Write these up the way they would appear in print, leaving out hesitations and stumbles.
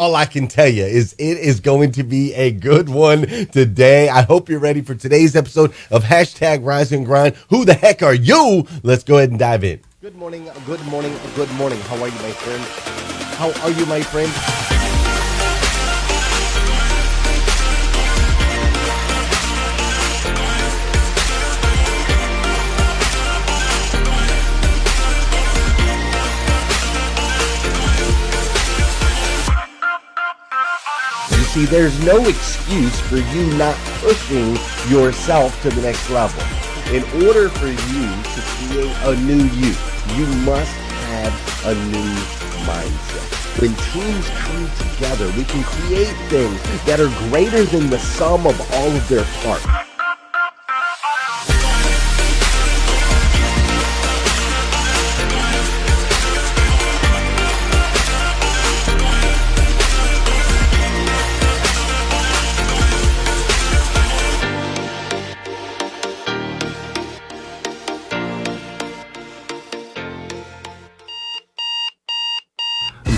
All I can tell you is it is going to be a good one today. I hope you're ready for today's episode of hashtag Rise and Grind. Who the heck are you? Let's go ahead and dive in. Good morning, good morning, good morning. How are you, my friend? How are you, my friend? You see, there's no excuse for you not pushing yourself to the next level. In order for you to create a new you must have a new mindset. When teams come together, we can create things that are greater than the sum of all of their parts.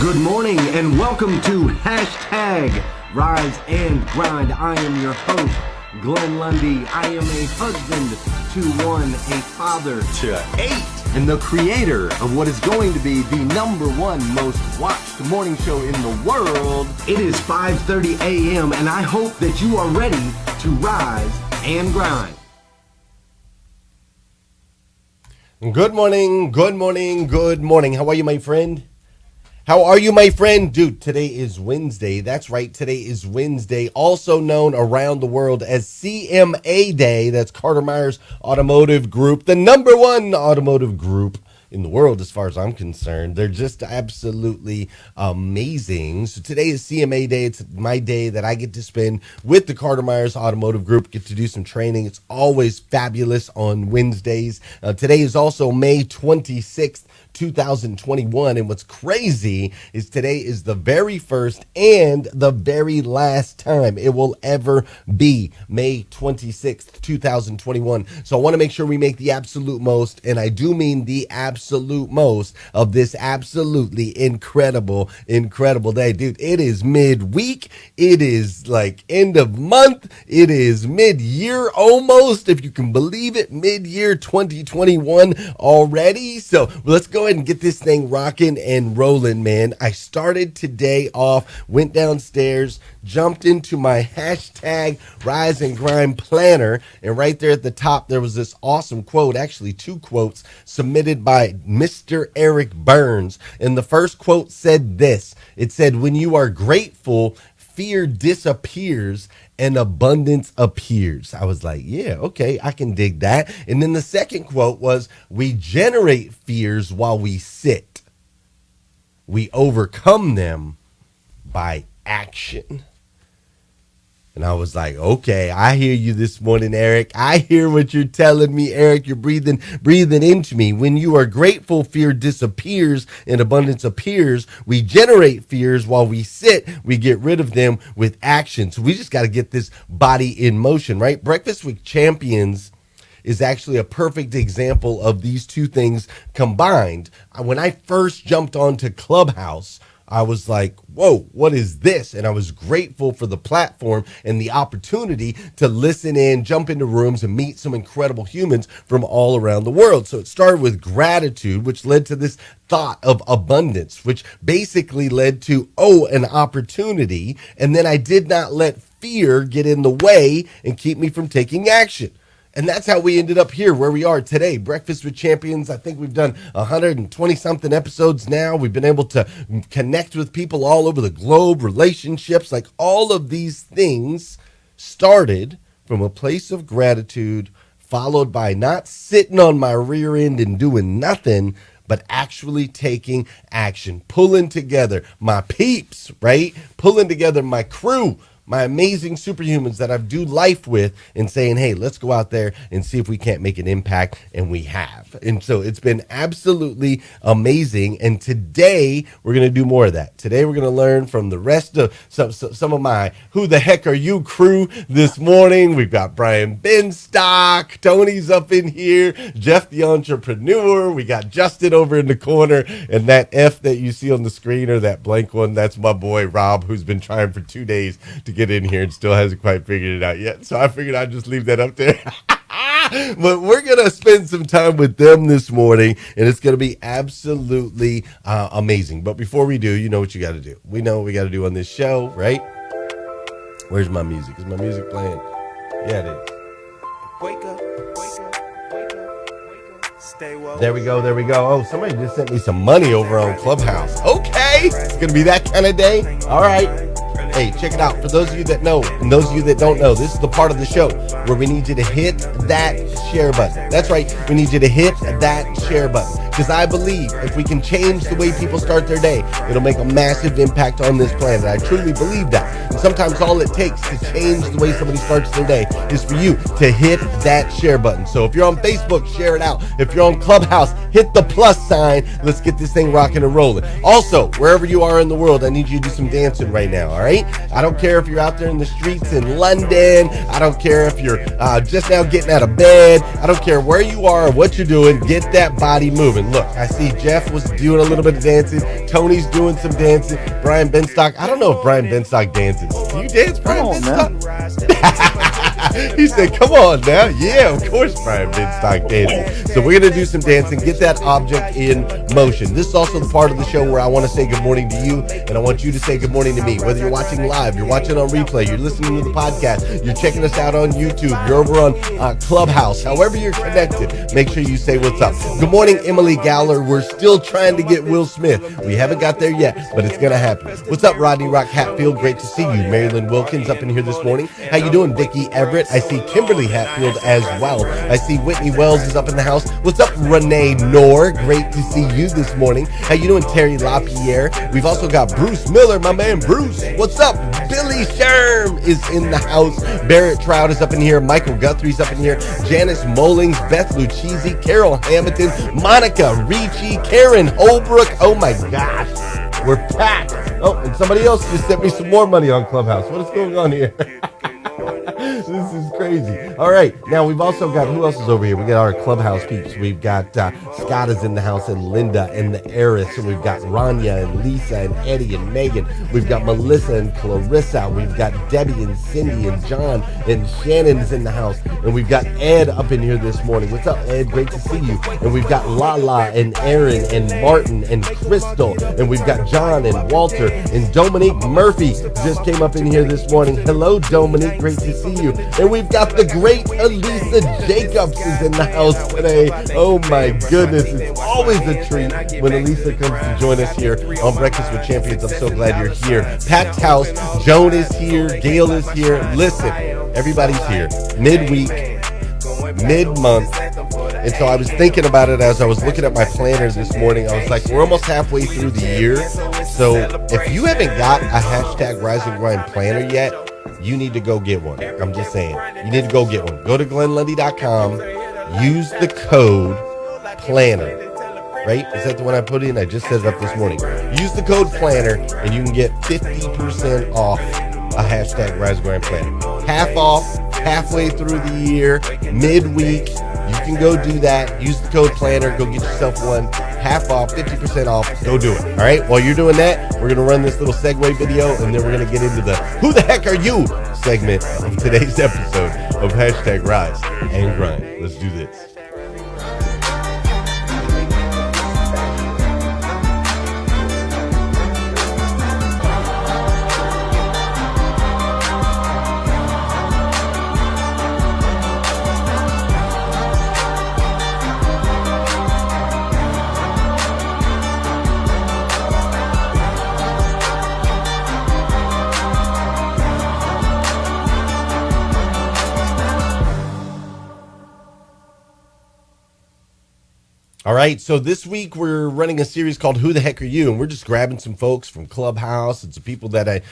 Good morning and welcome to hashtag Rise and Grind. I am your host, Glenn Lundy. I am a husband to one, a father to 8, and the creator of what is going to be the #1 most watched morning show in the world. It is 5:30 a.m. and I hope that you are ready to rise and grind. Good morning, good morning, good morning. How are you, my friend? How are you, my friend? Dude, today is Wednesday. That's right. Today is Wednesday, also known around the world as CMA Day. That's Carter Myers Automotive Group, the #1 automotive group in the world, as far as I'm concerned. They're just absolutely amazing. So today is CMA Day. It's my day that I get to spend with the Carter Myers Automotive Group, get to do some training. It's always fabulous on Wednesdays. Today is also May 26th. 2021, and what's crazy is today is the very first and the very last time it will ever be May 26th, 2021. So I want to make sure we make the absolute most, and I do mean the absolute most, of this absolutely incredible day. Dude, it is midweek, it is like end of month, it is mid-year almost, if you can believe it, mid-year 2021 already. So let's go ahead and get this thing rocking and rolling, man. I started today off, went downstairs, jumped into my hashtag Rise and Grind planner, and right there at the top, there was this awesome quote, actually 2 quotes, submitted by Mr. Eric Burns. And the first quote said this. It said, "When you are grateful, fear disappears and abundance appears." I was like, yeah, okay, I can dig that. And then the second quote was, "We generate fears while we sit. We overcome them by action." And I was like, okay, I hear you this morning, Eric. I hear what you're telling me, Eric. You're breathing into me. When you are grateful, fear disappears and abundance appears. We generate fears while we sit. We get rid of them with action. So we just got to get this body in motion, right? Breakfast with Champions is actually a perfect example of these two things combined. When I first jumped onto Clubhouse, I was like, whoa, what is this? And I was grateful for the platform and the opportunity to listen in, jump into rooms, and meet some incredible humans from all around the world. So it started with gratitude, which led to this thought of abundance, which basically led to, an opportunity. And then I did not let fear get in the way and keep me from taking action. And that's how we ended up here where we are today. Breakfast with Champions. I think we've done 120 something episodes now. We've been able to connect with people all over the globe, relationships, like all of these things started from a place of gratitude, followed by not sitting on my rear end and doing nothing, but actually taking action, pulling together my peeps, right? Pulling together my crew, my amazing superhumans that I do life with and saying, hey, let's go out there and see if we can't make an impact. And we have. And so it's been absolutely amazing. And today we're going to do more of that. Today we're going to learn from the rest of some of my Who the Heck Are You crew this morning. We've got Brian Benstock, Tony's up in here, Jeff the entrepreneur. We got Justin over in the corner, and that F that you see on the screen or that blank one, that's my boy Rob, who's been trying for 2 days to get in here and still hasn't quite figured it out yet. So I figured I'd just leave that up there. But we're going to spend some time with them this morning, and it's going to be absolutely amazing. But before we do, you know what you got to do. We know what we got to do on this show, right? Where's my music? Is my music playing? Yeah, it is. Wake up, wake up, wake up, wake up. Stay woke. There we go, there we go. Oh, somebody just sent me some money over on Clubhouse. Okay, it's going to be that kind of day. All right. Hey, check it out. For those of you that know and those of you that don't know, this is the part of the show where we need you to hit that share button. That's right. We need you to hit that share button because I believe if we can change the way people start their day, it'll make a massive impact on this planet. I truly believe that. And sometimes all it takes to change the way somebody starts their day is for you to hit that share button. So if you're on Facebook, share it out. If you're on Clubhouse, hit the plus sign. Let's get this thing rocking and rolling. Also, wherever you are in the world, I need you to do some dancing right now, all right? I don't care if you're out there in the streets in London. I don't care if you're just now getting out of bed. I don't care where you are or what you're doing. Get that body moving. Look, I see Jeff was doing a little bit of dancing. Tony's doing some dancing. Brian Benstock. I don't know if Brian Benstock dances. Do you dance, Brian Benstock? He said, come on now. Yeah, of course Brian Benstock dances. So we're going to do some dancing. Get that object in motion. This is also the part of the show where I want to say good morning to you, and I want you to say good morning to me. Whether you're watching live, you're watching on replay, you're listening to the podcast, you're checking us out on YouTube, you're over on Clubhouse, however you're connected, make sure you say what's up. Good morning, Emily Gowler. We're still trying to get Will Smith. We haven't got there yet, but it's going to happen. What's up, Rodney Rock Hatfield? Great to see you. Marilyn Wilkins up in here this morning. How you doing, Vicki Everett? I see Kimberly Hatfield as well. I see Whitney Wells is up in the house. What's up, Renee Knorr? Great to see you this morning. How you doing, Terry LaPierre? We've also got Bruce Miller, my man Bruce. What's up? Billy Sherm is in the house. Barrett Trout is up in here. Michael Guthrie's up in here. Janice Mollings, Beth Lucchese, Carol Hamilton, Monica Ricci, Karen Holbrook. Oh my gosh, we're packed. Oh, and somebody else just sent me some more money on Clubhouse. What is going on here? This is crazy. All right. Now, we've also got, who else is over here? We got our Clubhouse peeps. We've got Scott is in the house, and Linda and the heiress. And we've got Rania and Lisa and Eddie and Megan. We've got Melissa and Clarissa. We've got Debbie and Cindy and John, and Shannon's in the house. And we've got Ed up in here this morning. What's up, Ed? Great to see you. And we've got Lala and Aaron and Martin and Crystal. And we've got John and Walter and Dominique Murphy just came up in here this morning. Hello, Dominique. Great to see you. And we've got the great Elisa Jacobs is in the house today. Oh my goodness. It's always a treat when Elisa comes to join us here on Breakfast with Champions. I'm so glad you're here. Pat's house. Joan is here. Gail is here. Listen, everybody's here. Midweek, mid-month. And so I was thinking about it as I was looking at my planner this morning. I was like, we're almost halfway through the year. So if you haven't got a hashtag Rise and Grind planner yet, you need to go get one. I'm just saying. You need to go get one. Go to GlennLundy.com. Use the code PLANNER. Right? Is that the one I put in? I just set it up this morning. Use the code PLANNER and you can get 50% off a hashtag Rise and Grind planner. Half off, halfway through the year, midweek. You can go do that. Use the code PLANNER. Go get yourself one. Half off, 50% off. Go do it. All right? While you're doing that, we're going to run this little segue video, and then we're going to get into the Who the Heck Are You segment of today's episode of hashtag Rise and Grind. Let's do this. All right, so this week we're running a series called "Who the Heck Are You?" and we're just grabbing some folks from Clubhouse and some people that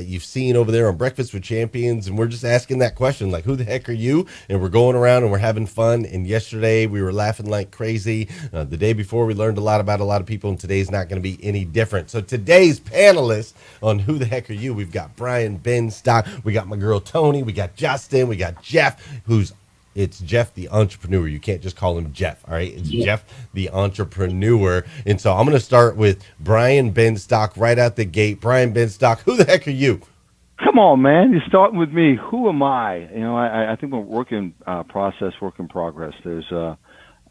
you've seen over there on Breakfast with Champions, and we're just asking that question, like, "Who the heck are you?" And we're going around and we're having fun. And yesterday we were laughing like crazy. The day before we learned a lot about a lot of people, and today's not going to be any different. So today's panelists on "Who the Heck Are You?" we've got Brian Benstock, we got my girl Tony, we got Justin, we got Jeff, it's Jeff the entrepreneur. You can't just call him Jeff, all right? It's Jeff the entrepreneur. And so I'm going to start with Brian Benstock right out the gate. Brian Benstock, who the heck are you? Come on, man. You're starting with me. Who am I? I think we're work in process, work in progress. There's, the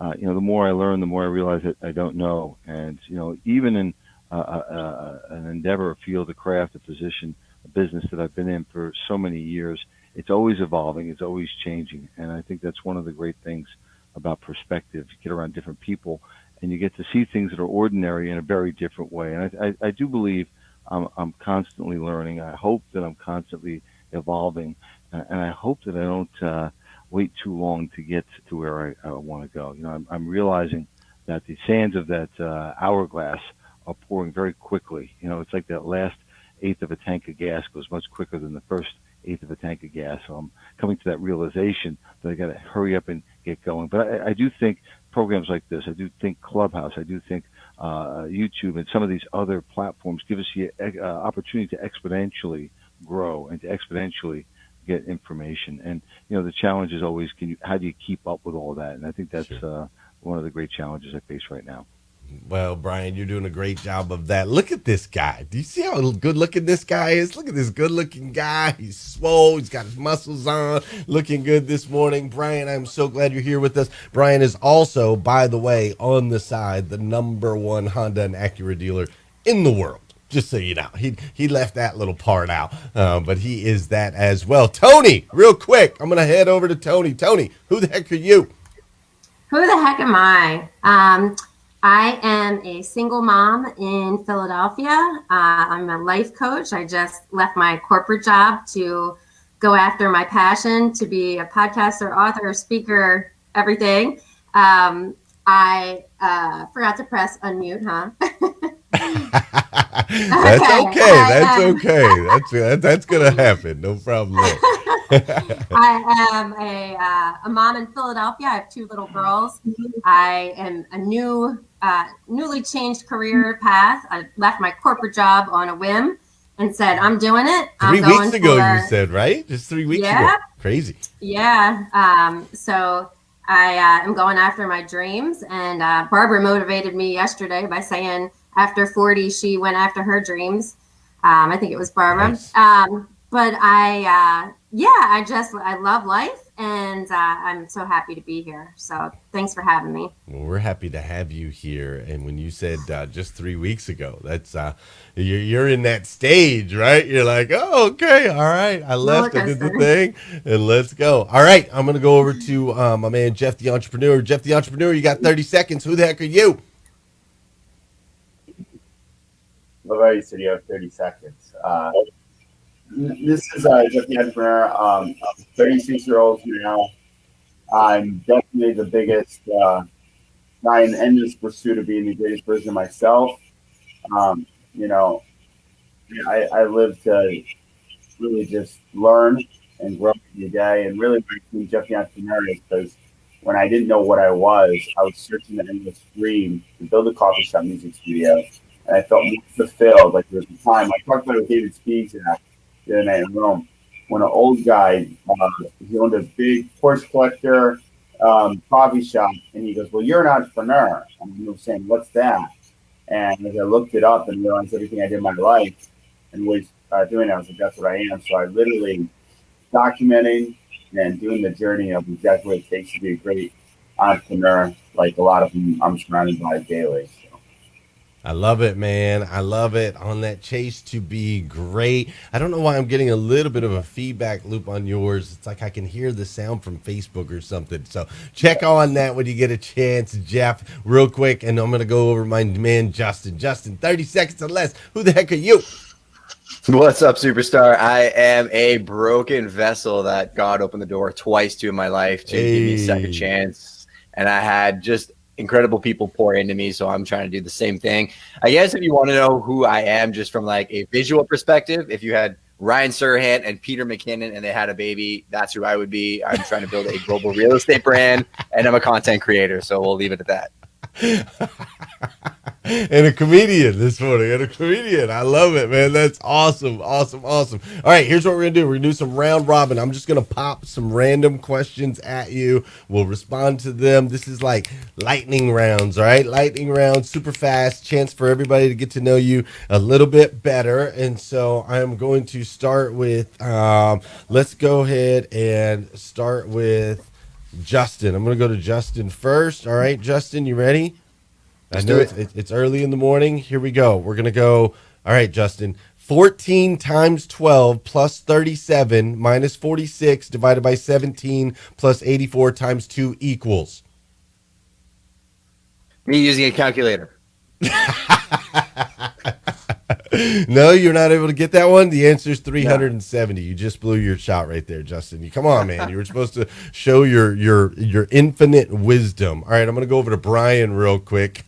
more I learn, the more I realize that I don't know. And, even in an endeavor, a field, a craft, a position, a business that I've been in for so many years, it's always evolving. It's always changing. And I think that's one of the great things about perspective. You get around different people and you get to see things that are ordinary in a very different way. And I do believe I'm constantly learning. I hope that I'm constantly evolving. And I hope that I don't wait too long to get to where I want to go. I'm realizing that the sands of that hourglass are pouring very quickly. It's like that last eighth of a tank of gas goes much quicker than the first eighth of a tank of gas. So I'm coming to that realization that I got to hurry up and get going. But I do think programs like this, I do think Clubhouse, I do think YouTube and some of these other platforms give us the opportunity to exponentially grow and to exponentially get information. And, the challenge is always, how do you keep up with all that? And I think that's one of the great challenges I face right now. Well, Brian, you're doing a great job of that. Look at this guy. Do you see how good looking this guy is? Look at this good looking guy. He's swole. He's got his muscles on, looking good this morning. Brian, I'm so glad you're here with us. Brian is also, by the way, on the side, the #1 Honda and Acura dealer in the world. Just so you know, he left that little part out, but he is that as well. Tony, real quick, I'm going to head over to Tony. Tony, who the heck are you? Who the heck am I? I am a single mom in Philadelphia. I'm a life coach. I just left my corporate job to go after my passion to be a podcaster, author, speaker, everything. I forgot to press unmute, huh? That's okay. That's gonna happen. No problem. I am a mom in Philadelphia. I have 2 little girls. I am a newly changed career path. I left my corporate job on a whim and said, I'm doing it. 3 weeks ago, you said, right? Just 3 weeks ago. Crazy. Yeah. So I am going after my dreams. And Barbara motivated me yesterday by saying after 40, she went after her dreams. I think it was Barbara. Nice. But I love life, and I'm so happy to be here. So thanks for having me. Well, we're happy to have you here. And when you said just 3 weeks ago, that's you're in that stage, right? You're like, oh, okay, all right. I left, I did the thing, and let's go. All right, I'm gonna go over to my man Jeff the entrepreneur. Jeff the entrepreneur, you got 30 seconds. Who the heck are you? Well, you said you have 30 seconds. This is Jeff the entrepreneur. I'm 36-year-old now. I'm definitely the biggest guy in endless pursuit of being the greatest version of myself. I live to really just learn and grow every day. And really, being Jeff the entrepreneur is because when I didn't know what I was searching the endless dream to build a coffee shop music studio. And I felt more fulfilled. Like there was a time I talked about it with David Speaks the other night in Rome, when an old guy, he owned a big horse collector coffee shop, and he goes, "Well, you're an entrepreneur." And I was saying, "What's that?" And as I looked it up and realized everything I did in my life and was doing, I was like, "That's what I am." So I literally documenting and doing the journey of exactly what it takes to be a great entrepreneur, like a lot of them I'm surrounded by daily. I love it, man. I love it. On that chase to be great. I don't know why I'm getting a little bit of a feedback loop on yours. It's like I can hear the sound from Facebook or something. So check on that when you get a chance, Jeff, real quick. And I'm going to go over my man, Justin. Justin, 30 seconds or less. Who the heck are you? What's up, superstar? I am a broken vessel that God opened the door twice to in my life to give me a second chance. And I had just incredible people pour into me, so I'm trying to do the same thing. I guess if you want to know who I am just from like a visual perspective, if you had Ryan Serhant and Peter McKinnon and they had a baby, that's who I would be. I'm trying to build a global real estate brand, and I'm a content creator, so we'll leave it at that. And a comedian this morning. And a comedian. I love it, man. That's awesome. Awesome. Awesome. All right, here's what we're going to do. We're going to do some round robin. I'm just going to pop some random questions at you. We'll respond to them. This is like lightning rounds, all right? Lightning rounds, super fast. Chance for everybody to get to know you a little bit better. And so I'm going to start with, let's go ahead and start with Justin. I'm going to go to Justin first. All right, Justin, you ready? I know it's early in the morning. Here we go. We're going to go. All right, Justin. 14 times 12 plus 37 minus 46 divided by 17 plus 84 times 2 equals. Me using a calculator. No, you're not able to get that one. The answer is 370. You just blew your shot right there, Justin. You come on, man. You were supposed to show your infinite wisdom. All right, I'm gonna go over to Brian real quick.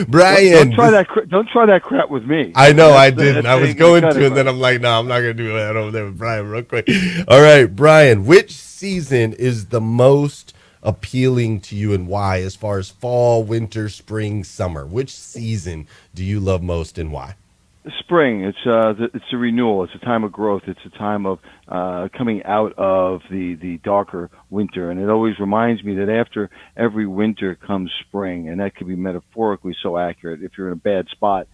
Brian, don't try that crap with me. I know I didn't. I was going to, and then I'm like, no, I'm not gonna do that over there with Brian real quick. All right, Brian, which season is the most appealing to you and why, as far as fall, winter, spring, summer? Which season do you love most and why? Spring. It's a renewal. It's a time of growth. It's a time of coming out of the darker winter. And it always reminds me that after every winter comes spring, and that could be metaphorically so accurate. If you're in a bad spot,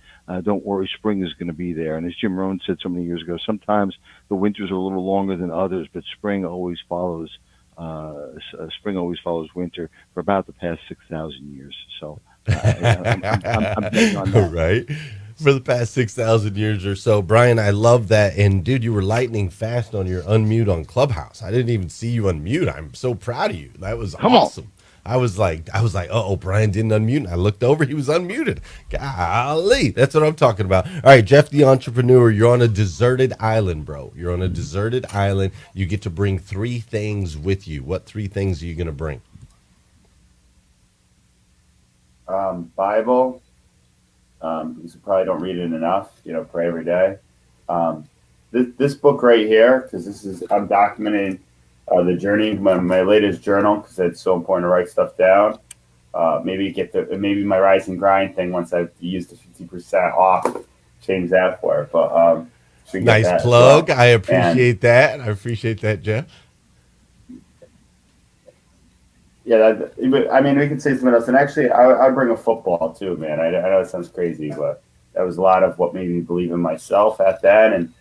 don't worry, spring is going to be there. And as Jim Rohn said so many years ago, sometimes the winters are a little longer than others, but spring always follows winter for about the past 6,000 years. So I'm betting on that. Right. For the past 6,000 years or so. Brian, I love that. And dude, you were lightning fast on your unmute on Clubhouse. I didn't even see you unmute. I'm so proud of you. That was awesome. I was like, oh, Brian didn't unmute. And I looked over, he was unmuted. Golly, that's what I'm talking about. All right, Jeff the entrepreneur, you're on a deserted island, bro. You're on a deserted island. You get to bring 3 things with you. What 3 things are you going to bring? Bible. Because you probably don't read it enough, pray every day. This book right here, because I'm documenting the journey, my latest journal, because it's so important to write stuff down. Maybe my Rise and Grind thing, once I've used the 50% off, change that for it. But nice plug. Well. I appreciate that. I appreciate that, Jeff. Yeah, I mean, we could say something else. And actually, I'd bring a football too, man. I know it sounds crazy, but that was a lot of what made me believe in myself at that. And,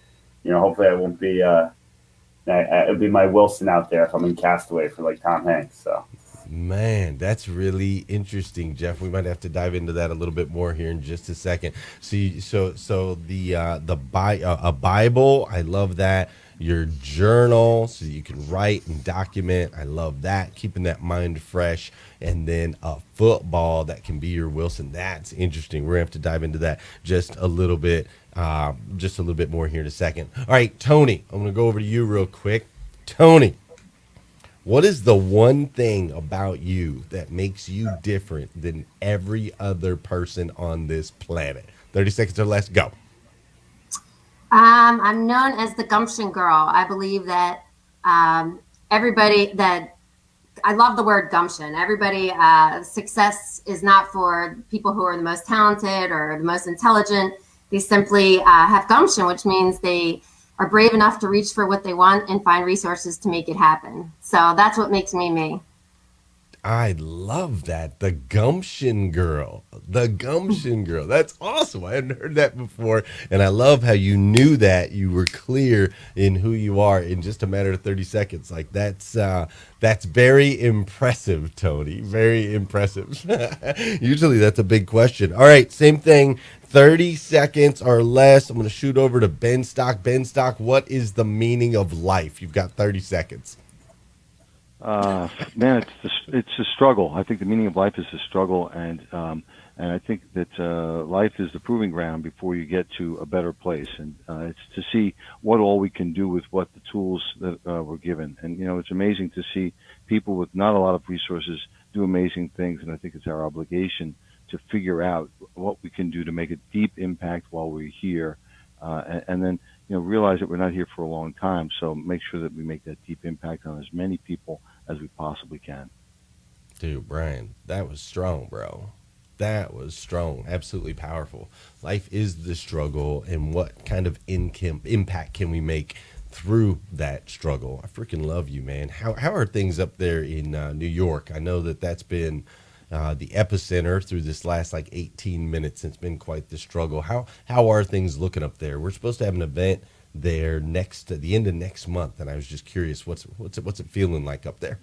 hopefully I won't be, it'll be my Wilson out there if I'm in Castaway for like Tom Hanks. So, man, that's really interesting, Jeff. We might have to dive into that a little bit more here in just a second. See, so a Bible, I love that. Your journal, so you can write and document. I love that, keeping that mind fresh. And then a football that can be your Wilson. That's interesting. We're gonna have to dive into that just a little bit more here in a second. All right, Tony, I'm gonna go over to you real quick. Tony, what is the one thing about you that makes you different than every other person on this planet? 30 seconds or less, go. I'm known as the gumption girl. I believe that I love the word gumption. Success is not for people who are the most talented or the most intelligent. They simply have gumption, which means they are brave enough to reach for what they want and find resources to make it happen. So that's what makes me me. I love that. The gumption girl. The gumption girl. That's awesome. I hadn't heard that before. And I love how you knew that. You were clear in who you are in just a matter of 30 seconds. Like that's very impressive, Tony. Very impressive. Usually that's a big question. All right, same thing. 30 seconds or less. I'm going to shoot over to Ben Stock. Ben Stock, what is the meaning of life? You've got 30 seconds. Man, it's a struggle. I think the meaning of life is a struggle, and I think that life is the proving ground before you get to a better place. And it's to see what all we can do with what the tools that we're given. And it's amazing to see people with not a lot of resources do amazing things, and I think it's our obligation to figure out what we can do to make a deep impact while we're here, and then realize that we're not here for a long time. So make sure that we make that deep impact on as many people as we possibly can. Dude, Brian, that was strong, bro. That was strong. Absolutely powerful. Life is the struggle, and what kind of impact can we make through that struggle? I freaking love you, man. How are things up there in New York? I know that's been the epicenter through this last like 18 minutes. It's been quite the struggle. How are things looking up there? We're supposed to have an event there next at the end of next month, and I was just curious, what's it feeling like up there?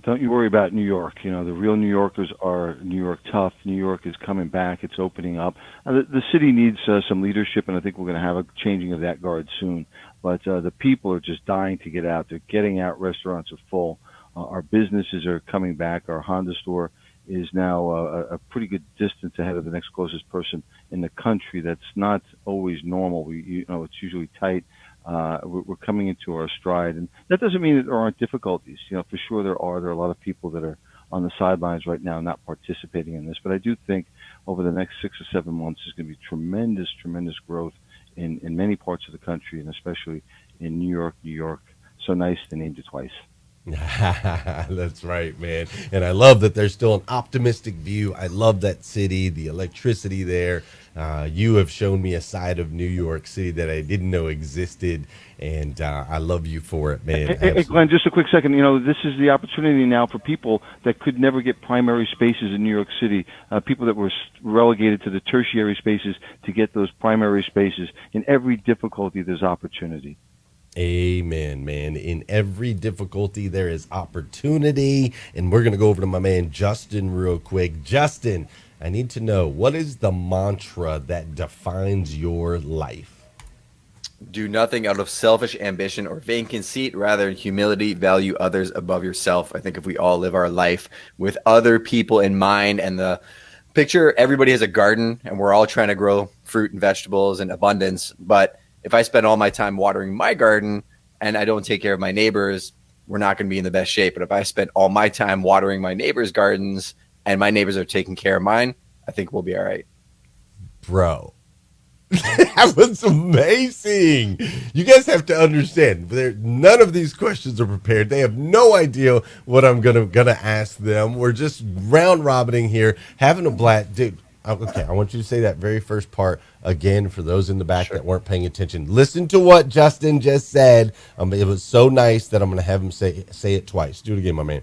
Don't you worry about New York. The real New Yorkers are New York tough. New York is coming back. It's opening up. The city needs some leadership, and I think we're going to have a changing of that guard soon. But the people are just dying to get out. They're getting out. Restaurants are full. Our businesses are coming back. Our Honda store is now a pretty good distance ahead of the next closest person in the country. That's not always normal. It's usually tight. We're coming into our stride, and that doesn't mean that there aren't difficulties. For sure there are. There are a lot of people that are on the sidelines right now, not participating in this. But I do think over the next 6 or 7 months, there's going to be tremendous growth in many parts of the country, and especially in New York. New York, so nice they named it twice. That's right, man. And I love that there's still an optimistic view. I love that city, the electricity there. You have shown me a side of New York City that I didn't know existed, and I love you for it, man. Hey, Glenn, just a quick second. This is the opportunity now for people that could never get primary spaces in New York City, people that were relegated to the tertiary spaces, to get those primary spaces. In every difficulty, there's opportunity. Amen, man. In every difficulty, there is opportunity. And we're going to go over to my man, Justin, real quick. Justin, I need to know, what is the mantra that defines your life? Do nothing out of selfish ambition or vain conceit. Rather, in humility, value others above yourself. I think if we all live our life with other people in mind, and the picture, everybody has a garden and we're all trying to grow fruit and vegetables in abundance. But if I spend all my time watering my garden and I don't take care of my neighbors, we're not going to be in the best shape. But if I spend all my time watering my neighbors' gardens and my neighbors are taking care of mine, I think we'll be all right. Bro, that was amazing. You guys have to understand, none of these questions are prepared. They have no idea what I'm gonna ask them. We're just round robining here, having a blast. Dude, okay, I want you to say that very first part again for those in the back that weren't paying attention. Listen to what Justin just said. It was so nice that I'm going to have him say it twice. Do it again, my man.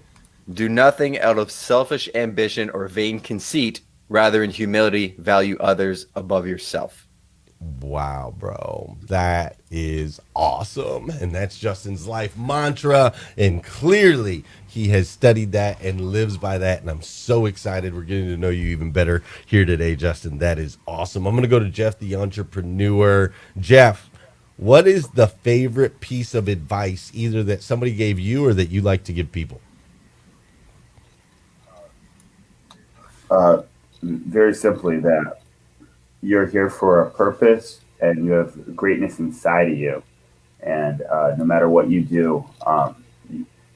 Do nothing out of selfish ambition or vain conceit. Rather, in humility, value others above yourself. Wow, bro. That is awesome. And that's Justin's life mantra. And clearly he has studied that and lives by that. And I'm so excited. We're getting to know you even better here today, Justin. That is awesome. I'm going to go to Jeff, the entrepreneur. Jeff, what is the favorite piece of advice either that somebody gave you or that you like to give people? Very simply that you're here for a purpose and you have greatness inside of you. And no matter what you do,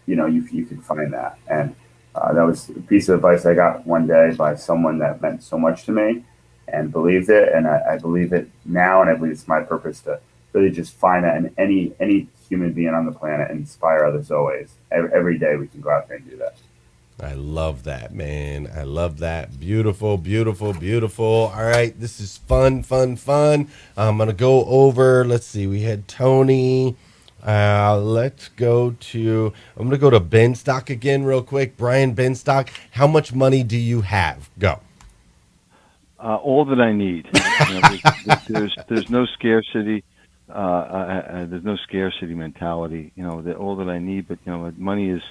you can find that. And that was a piece of advice I got one day by someone that meant so much to me and believed it. And I believe it now. And I believe it's my purpose to really just find that in any human being on the planet and inspire others always. Every day we can go out there and do that. I love that, man. I love that. Beautiful, beautiful, beautiful. All right, this is fun. I'm going to go over, let's see, we had Tony. I'm going to go to Ben Stock again real quick. Brian Ben Stock, how much money do you have? Go. All that I need. There's no scarcity. There's no scarcity mentality. All that I need, but money is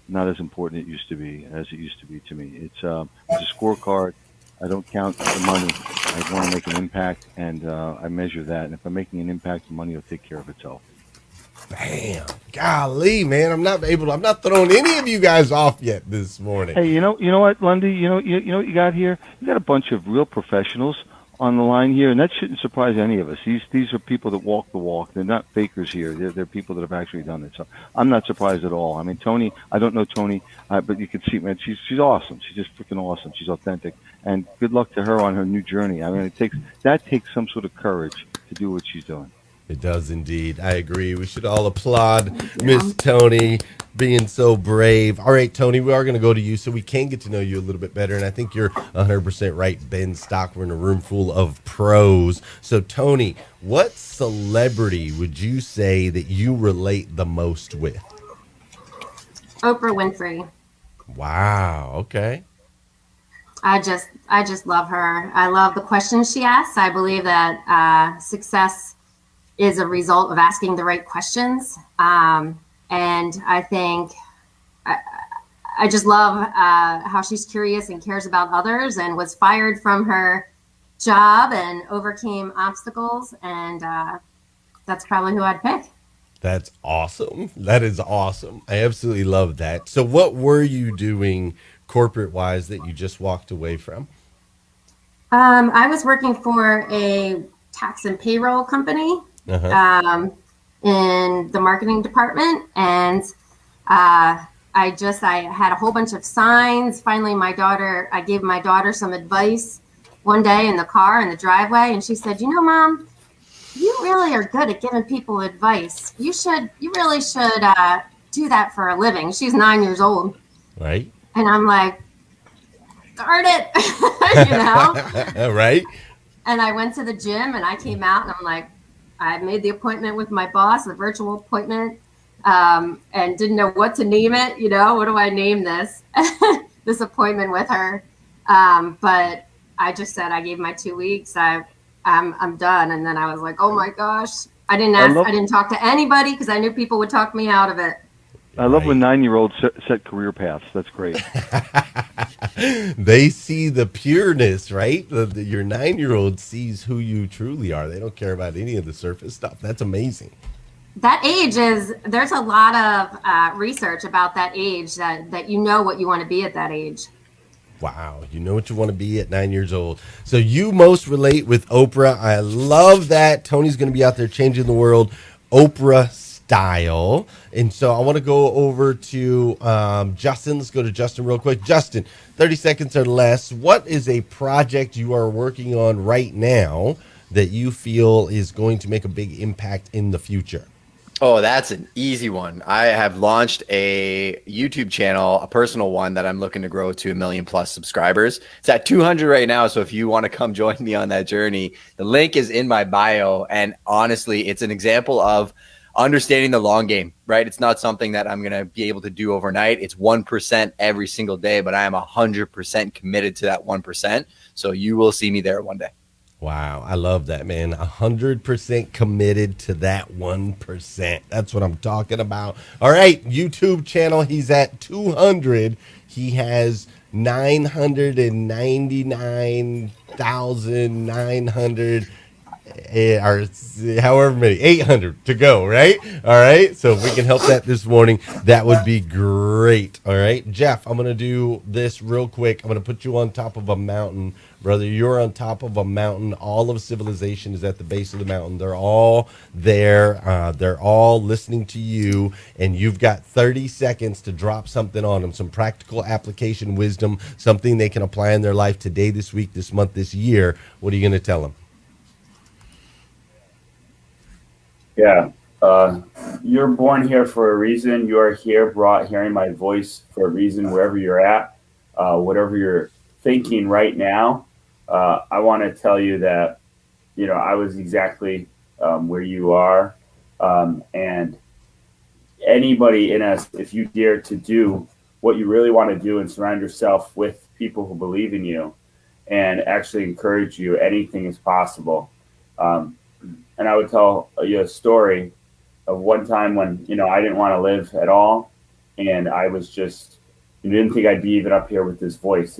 not as important as it used to be to me. It's a scorecard. I don't count the money. I want to make an impact, and I measure that. And if I'm making an impact, the money will take care of itself. Bam. Golly, man. I'm not throwing any of you guys off yet this morning. Hey, you know what, Lundy? You know what you got here? You got a bunch of real professionals on the line here, and that shouldn't surprise any of us. These are people that walk the walk. They're not fakers here. They're people that have actually done it. So I'm not surprised at all. I mean, Tony, I don't know Tony, but you can see, man, she's awesome. She's just freaking awesome. She's authentic, and good luck to her on her new journey. I mean, it takes some sort of courage to do what she's doing. It does indeed. I agree. We should all applaud Miss Tony being so brave. All right, Tony, we are going to go to you so we can get to know you a little bit better. And I think you're 100% right, Ben Stock. We're in a room full of pros. So, Tony, what celebrity would you say that you relate the most with? Oprah Winfrey. Wow. Okay. I just love her. I love the questions she asks. I believe that success is a result of asking the right questions. And I think I just love how she's curious and cares about others, and was fired from her job and overcame obstacles. And that's probably who I'd pick. That's awesome. That is awesome. I absolutely love that. So what were you doing corporate wise that you just walked away from? I was working for a tax and payroll company. In the marketing department, and I had a whole bunch of signs. Finally, I gave my daughter some advice one day in the car in the driveway, and she said, Mom, you really are good at giving people advice. You really should do that for a living. She's 9 years old. Right. And I'm like, darn it, Right. And I went to the gym, and I came out, and I'm like, I made the appointment with my boss, the virtual appointment, and didn't know what to name it. What do I name this? This appointment with her. But I just said, I gave my 2 weeks. I'm done. And then I was like, oh my gosh. I didn't talk to anybody because I knew people would talk me out of it. I love when 9-year-olds set career paths. That's great. They see the pureness, right? Your 9-year-old sees who you truly are. They don't care about any of the surface stuff. That's amazing. That age there's a lot of research about that age that you know what you want to be at that age. Wow. You know what you want to be at 9 years old. So you most relate with Oprah. I love that. Tony's going to be out there changing the world. Oprah style. And so I want to go over to Justin. Let's go to Justin real quick. Justin, 30 seconds or less. What is a project you are working on right now that you feel is going to make a big impact in the future? Oh, that's an easy one. I have launched a YouTube channel, a personal one that I'm looking to grow to 1 million+ subscribers. It's at 200 right now. So if you want to come join me on that journey, the link is in my bio. And honestly, it's an example of understanding the long game, right? It's not something that I'm going to be able to do overnight. It's 1% every single day, but I am 100% committed to that 1%. So you will see me there one day. Wow, I love that, man. 100% committed to that 1%. That's what I'm talking about. All right, YouTube channel. He's at 200. He has 999,900 or however many, 800 to go, right? All right, so if we can help that this morning, that would be great. All right, Jeff, I'm going to do this real quick. I'm going to put you on top of a mountain. Brother, you're on top of a mountain. All of civilization is at the base of the mountain. They're all there. They're all listening to you, and you've got 30 seconds to drop something on them, some practical application wisdom, something they can apply in their life today, this week, this month, this year. What are you going to tell them? Yeah. You're born here for a reason. You are here, hearing my voice for a reason, wherever you're at, whatever you're thinking right now. I want to tell you that, I was exactly where you are. And anybody in us, if you dare to do what you really want to do and surround yourself with people who believe in you and actually encourage you, anything is possible. And I would tell you a story of one time when, I didn't want to live at all. And I was just, didn't think I'd be even up here with this voice.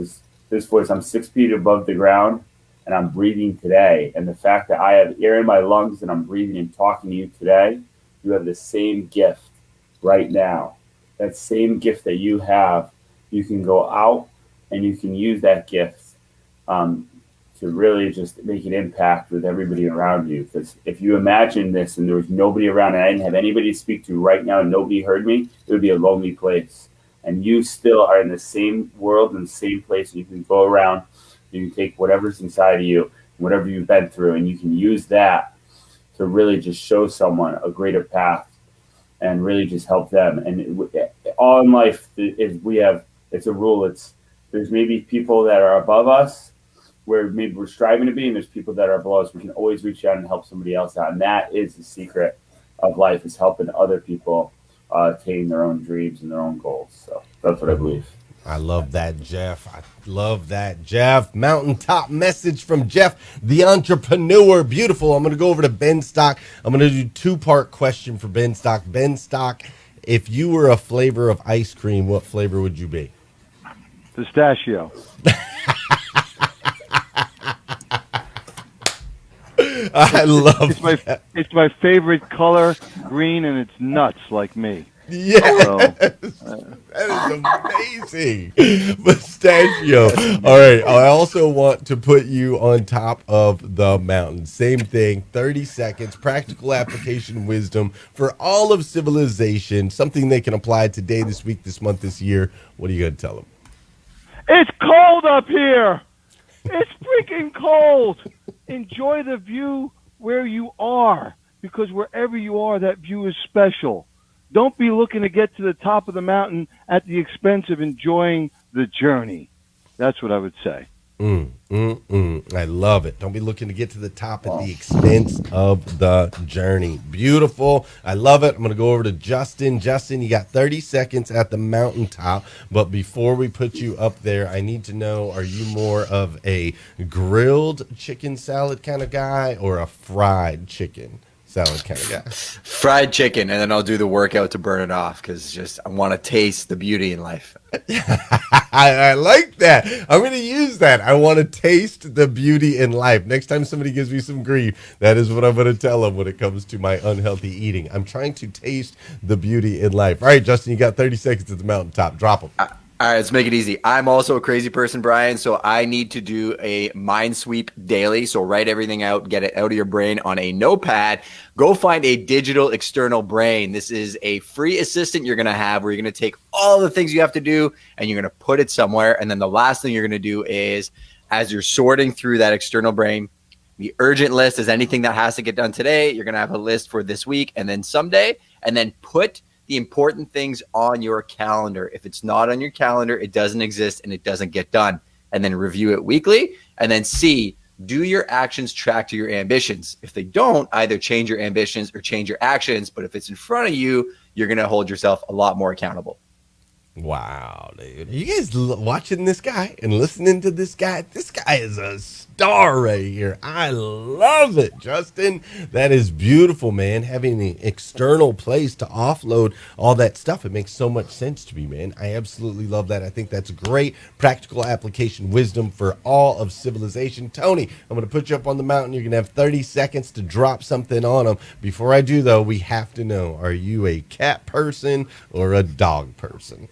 This voice, I'm 6 feet above the ground and I'm breathing today. And the fact that I have air in my lungs and I'm breathing and talking to you today, you have the same gift right now. That same gift that you have, you can go out and you can use that gift to to really just make an impact with everybody around you. Because if you imagine this and there was nobody around and I didn't have anybody to speak to right now and nobody heard me, it would be a lonely place. And you still are in the same world and the same place. And you can go around, you can take whatever's inside of you, whatever you've been through, and you can use that to really just show someone a greater path and really just help them. And all in life is it's a rule. There's maybe people that are above us where maybe we're striving to be, and there's people that are below us. We can always reach out and help somebody else out. And that is the secret of life, is helping other people attain their own dreams and their own goals. So that's what I believe. I love that, Jeff. I love that, Jeff. Mountaintop message from Jeff, the entrepreneur. Beautiful. I'm going to go over to Ben Stock. I'm going to do two-part question for Ben Stock. Ben Stock, if you were a flavor of ice cream, what flavor would you be? Pistachio. I love that. It's my favorite color, green, and it's nuts like me. Yes. So, that is amazing. Pistachio. All right. I also want to put you on top of the mountain. Same thing. 30 seconds. Practical application wisdom for all of civilization. Something they can apply today, this week, this month, this year. What are you going to tell them? it's cold up here. It's freaking cold. Enjoy the view where you are, because wherever you are, that view is special. Don't be looking to get to the top of the mountain at the expense of enjoying the journey. That's what I would say. I love it. Don't be looking to get to the top at the expense of the journey. Beautiful. I love it. I'm going to go over to Justin. Justin, you got 30 seconds at the mountaintop. But before we put you up there, I need to know, are you more of a grilled chicken salad kind of guy or a fried chicken salad kind of guy? Fried chicken, and then I'll do the workout to burn it off, because I want to taste the beauty in life. I like that. I'm going to use that. I want to taste the beauty in life. Next time somebody gives me some grief, that is what I'm going to tell them when it comes to my unhealthy eating. I'm trying to taste the beauty in life. All right, Justin, you got 30 seconds at the mountaintop. Drop them. All right, let's make it easy. I'm also a crazy person, Brian, so I need to do a mind sweep daily. So write everything out, get it out of your brain on a notepad. Go find a digital external brain. This is a free assistant you're going to have where you're going to take all the things you have to do and you're going to put it somewhere. And then the last thing you're going to do is, as you're sorting through that external brain, the urgent list is anything that has to get done today. You're going to have a list for this week and then someday, and then put the important things on your calendar. If it's not on your calendar, it doesn't exist and it doesn't get done. And then review it weekly, and then see, do your actions track to your ambitions? If they don't, either change your ambitions or change your actions. But if it's in front of you, you're going to hold yourself a lot more accountable. Wow, dude. Are you guys watching this guy and listening to this guy? This guy is a star right here. I love it, Justin. That is beautiful, man. Having an external place to offload all that stuff. It makes so much sense to me, man. I absolutely love that. I think that's great practical application wisdom for all of civilization. Tony, I'm going to put you up on the mountain. You're going to have 30 seconds to drop something on them. Before I do, though, we have to know, are you a cat person or a dog person?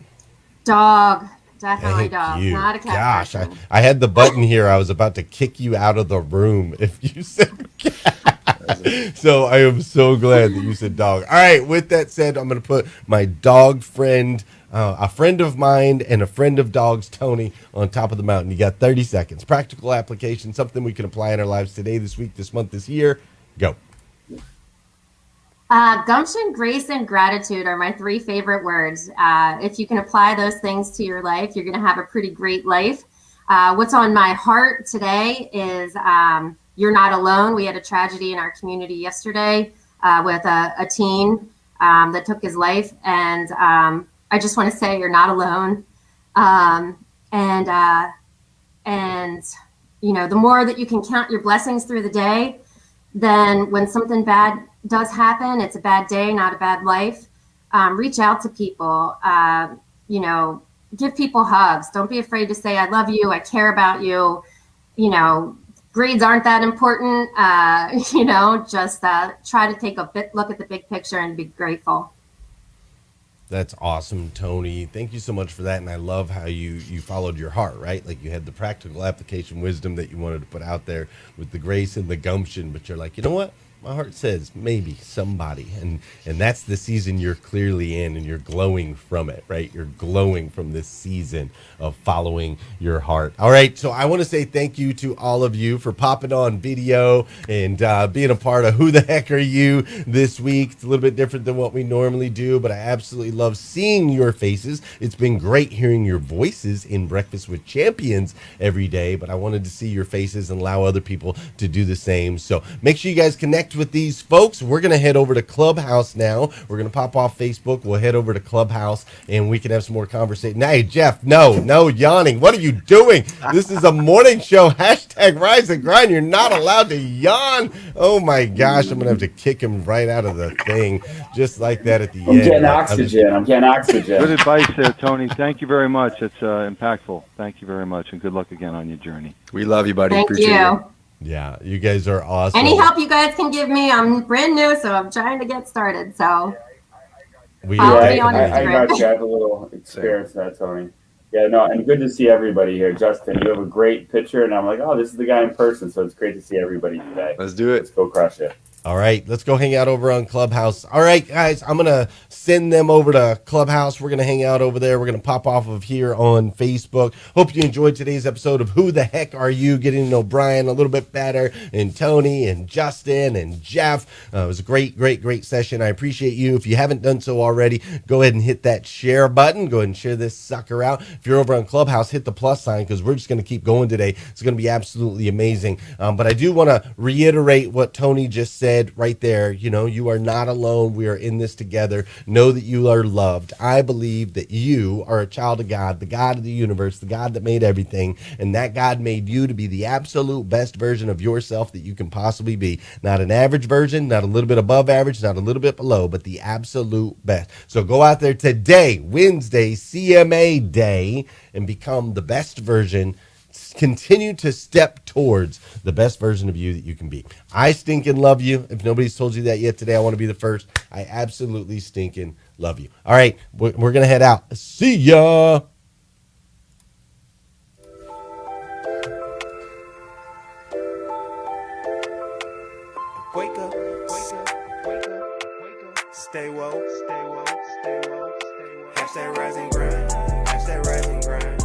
Dog. Definitely Thank dog. you. Not a cat Gosh, person. I had the button here. I was about to kick you out of the room if you said cat. So I am so glad that you said dog. All right, with that said, I'm going to put my dog friend, a friend of mine and a friend of dogs, Tony, on top of the mountain. You got 30 seconds. Practical application, something we can apply in our lives today, this week, this month, this year. Go. Gumption, grace, and gratitude are my three favorite words. If you can apply those things to your life, you're going to have a pretty great life. What's on my heart today is you're not alone. We had a tragedy in our community yesterday with a teen that took his life. And I just want to say you're not alone. And you know, the more that you can count your blessings through the day, then when something bad does happen, it's a bad day, not a bad life. Reach out to people, you know, give people hugs. Don't be afraid to say, I love you. I care about you. You know, grades aren't that important. You know, just try to take a look at the big picture and be grateful. That's awesome, Tony. Thank you so much for that. And I love how you followed your heart, right? Like you had the practical application wisdom that you wanted to put out there with the grace and the gumption, but you're like, you know what? My heart says maybe somebody, and that's the season you're clearly in, and you're glowing from it, right? You're glowing from this season of following your heart. All right, so I want to say thank you to all of you for popping on video and being a part of Who the Heck Are You this week. It's a little bit different than what we normally do, but I absolutely love seeing your faces. It's been great hearing your voices in Breakfast with Champions every day, but I wanted to see your faces and allow other people to do the same. So make sure you guys connect with these folks. We're going to head over to Clubhouse now. We're going to pop off Facebook. We'll head over to Clubhouse and we can have some more conversation. Hey, Jeff, no yawning. What are you doing? This is a morning show. Hashtag Rise and Grind. You're not allowed to yawn. Oh my gosh. I'm going to have to kick him right out of the thing just like that at the end. I'm getting oxygen. Good advice there, Tony. Thank you very much. It's impactful. Thank you very much, and good luck again on your journey. We love you, buddy. Thank Appreciate you. it. Yeah, you guys are awesome. Any help you guys can give me? I'm brand new, so I'm trying to get started. So follow me on I Instagram. got you. I have a little experience in that, Tony. Yeah, no, and good to see everybody here. Justin, you have a great picture, and I'm like, oh, this is the guy in person, so it's great to see everybody today. Let's do it. Let's go crush it. All right, let's go hang out over on Clubhouse. All right, guys, I'm going to send them over to Clubhouse. We're going to hang out over there. We're going to pop off of here on Facebook. Hope you enjoyed today's episode of Who the Heck Are You? Getting to know Brian a little bit better, and Tony and Justin and Jeff. It was a great session. I appreciate you. If you haven't done so already, go ahead and hit that share button. Go ahead and share this sucker out. If you're over on Clubhouse, hit the plus sign because we're just going to keep going today. It's going to be absolutely amazing. But I do want to reiterate what Tony just said right there. You know, you are not alone. We are in this together. Know that you are loved. I believe that you are a child of God, the God of the universe, the God that made everything, and that God made you to be the absolute best version of yourself that you can possibly be. Not an average version, not a little bit above average, not a little bit below, but the absolute best. So go out there today, Wednesday, CMA Day, and become the best version. Continue to step towards the best version of you that you can be. I stinking love you. If nobody's told you that yet today, I want to be the first. I absolutely stinking love you. All right, we're going to head out. See ya. Wake up, wake up, wake up, wake up. Stay woke, stay woke, stay woke, stay woke. Hashtag rise and grind, hashtag rise and grind.